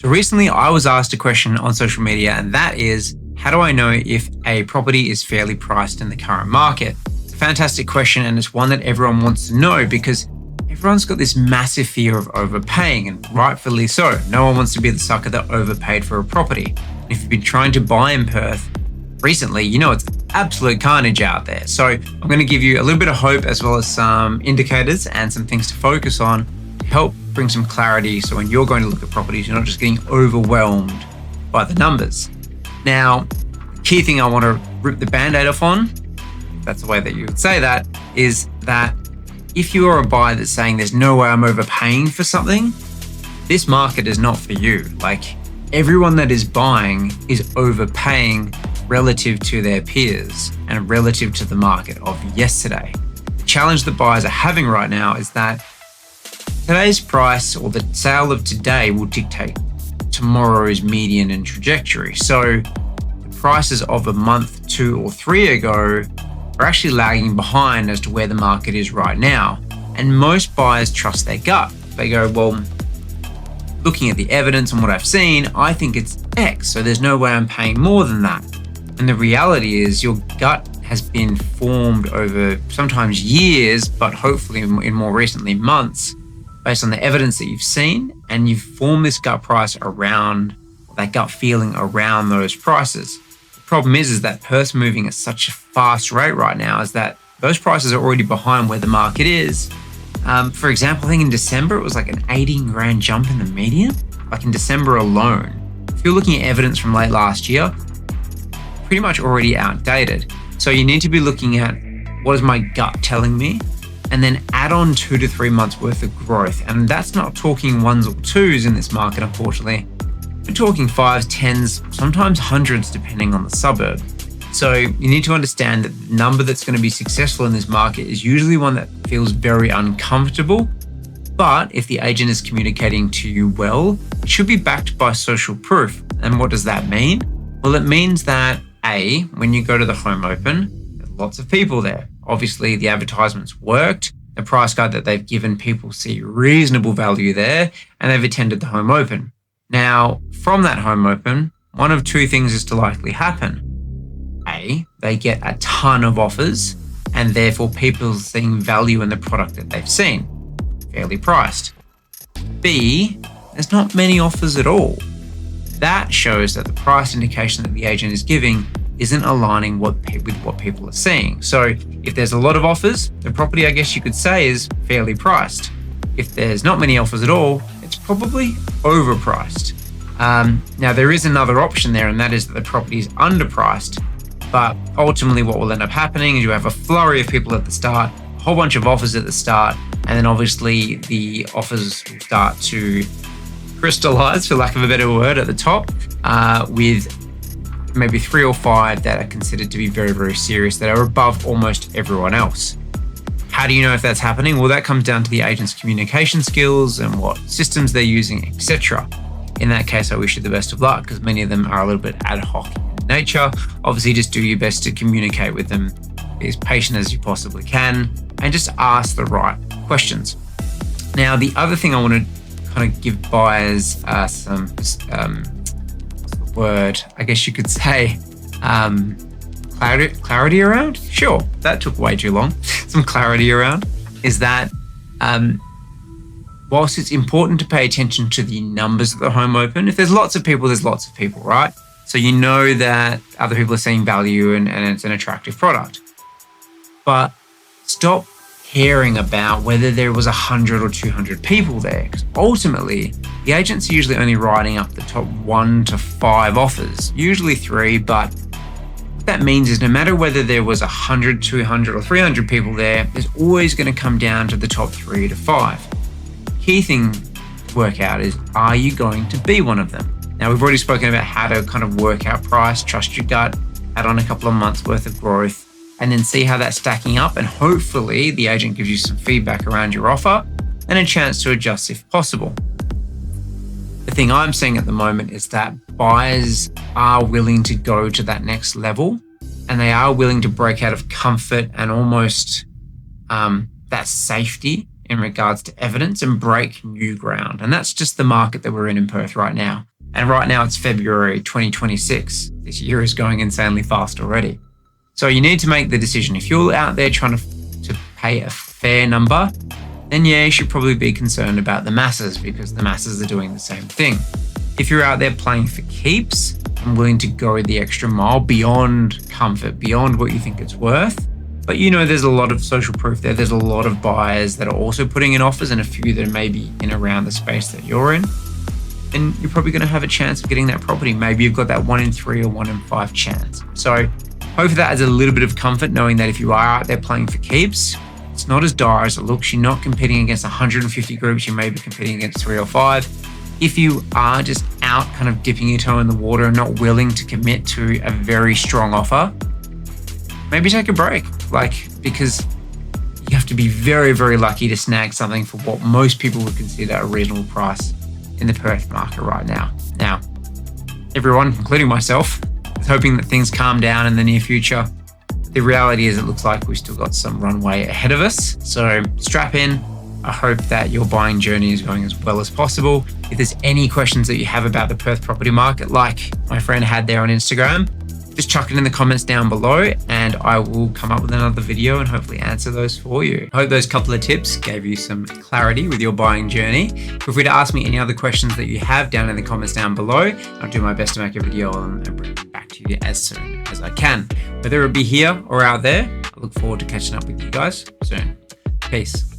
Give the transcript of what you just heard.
So recently I was asked a question on social media, and that is, how do I know if a property is fairly priced in the current market? It's a fantastic question, and it's one that everyone wants to know because everyone's got this massive fear of overpaying, and rightfully so. No one wants to be the sucker that overpaid for a property. And if you've been trying to buy in Perth recently, you know it's absolute carnage out there. So I'm going to give you a little bit of hope as well as some indicators and some things to focus on to help bring some clarity, so when you're going to look at properties, you're not just getting overwhelmed by the numbers. Now, the key thing I want to rip the band-aid off on, if that's the way that you would say that, is that if you are a buyer that's saying there's no way I'm overpaying for something, this market is not for you. Like, everyone that is buying is overpaying relative to their peers and relative to the market of yesterday. The challenge that buyers are having right now is that today's price, or the sale of today, will dictate tomorrow's median and trajectory. So the prices of a month, 2 or 3 ago are actually lagging behind as to where the market is right now. And most buyers trust their gut. They go, well, looking at the evidence and what I've seen, I think it's X, so there's no way I'm paying more than that. And the reality is your gut has been formed over sometimes years, but hopefully in more recently months, based on the evidence that you've seen, and you've formed this gut price around, that gut feeling around those prices. The problem is that Perth's moving at such a fast rate right now is that those prices are already behind where the market is. For example, I think in December, it was like an 18 grand jump in the median, like in December alone. If you're looking at evidence from late last year, pretty much already outdated. So you need to be looking at, what is my gut telling me? And then add on 2 to 3 months worth of growth. And that's not talking ones or twos in this market, unfortunately. We're talking 5s, 10s, sometimes hundreds, depending on the suburb. So you need to understand that the number that's going to be successful in this market is usually one that feels very uncomfortable. But if the agent is communicating to you well, it should be backed by social proof. And what does that mean? Well, it means that A, when you go to the home open, there's lots of people there. Obviously, the advertisements worked. The price guide that they've given people see reasonable value there, and they've attended the home open. Now, from that home open, one of two things is to likely happen. A, they get a ton of offers, and therefore people seeing value in the product that they've seen, fairly priced. B, there's not many offers at all. That shows that the price indication that the agent is giving isn't aligning with what people are seeing. So if there's a lot of offers, the property, I guess you could say, is fairly priced. If there's not many offers at all, it's probably overpriced. Now, there is another option there, and that is that the property is underpriced. But ultimately what will end up happening is you have a flurry of people at the start, a whole bunch of offers at the start, and then obviously the offers start to crystallize, for lack of a better word, at the top, with maybe 3 or 5 that are considered to be very, very serious, that are above almost everyone else. How do you know if that's happening? Well, that comes down to the agent's communication skills and what systems they're using, etc. In that case, I wish you the best of luck, because many of them are a little bit ad hoc in nature. Obviously, just do your best to communicate with them, be as patient as you possibly can, and just ask the right questions. Now, the other thing I want to kind of give buyers some word, I guess you could say, clarity around? Sure, that took way too long. Some clarity around is that whilst it's important to pay attention to the numbers at the home open, if there's lots of people, there's lots of people, right? So you know that other people are seeing value and it's an attractive product. But stop caring about whether there was 100 or 200 people there, because ultimately the agents are usually only writing up the top 1 to 5 offers, usually 3, but what that means is no matter whether there was 100, 200 or 300 people there, it's always going to come down to the top 3 to 5. Key thing to work out is, are you going to be one of them? Now, we've already spoken about how to kind of work out price, trust your gut, add on a couple of months worth of growth, and then see how that's stacking up. And hopefully the agent gives you some feedback around your offer and a chance to adjust if possible. The thing I'm seeing at the moment is that buyers are willing to go to that next level, and they are willing to break out of comfort and almost that safety in regards to evidence and break new ground. And that's just the market that we're in Perth right now. And right now it's February 2026. This year is going insanely fast already. So you need to make the decision. If you're out there trying to pay a fair number, then yeah, you should probably be concerned about the masses, because the masses are doing the same thing. If you're out there playing for keeps and willing to go the extra mile beyond comfort, beyond what you think it's worth, but you know there's a lot of social proof there, there's a lot of buyers that are also putting in offers and a few that are maybe in around the space that you're in, then you're probably going to have a chance of getting that property. Maybe you've got that 1 in 3 or 1 in 5 chance. So hopefully that adds a little bit of comfort, knowing that if you are out there playing for keeps, it's not as dire as it looks. You're not competing against 150 groups. You may be competing against 3 or 5. If you are just out kind of dipping your toe in the water and not willing to commit to a very strong offer, maybe take a break. Because you have to be very, very lucky to snag something for what most people would consider a reasonable price in the Perth market right now. Now, everyone, including myself, is hoping that things calm down in the near future. The reality is it looks like we've still got some runway ahead of us. So strap in. I hope that your buying journey is going as well as possible. If there's any questions that you have about the Perth property market, like my friend had there on Instagram, just chuck it in the comments down below and I will come up with another video and hopefully answer those for you. I hope those couple of tips gave you some clarity with your buying journey. Feel free to ask me any other questions that you have down in the comments down below. I'll do my best to make a video on them and bring it back to you as soon as I can. Whether it be here or out there, I look forward to catching up with you guys soon. Peace.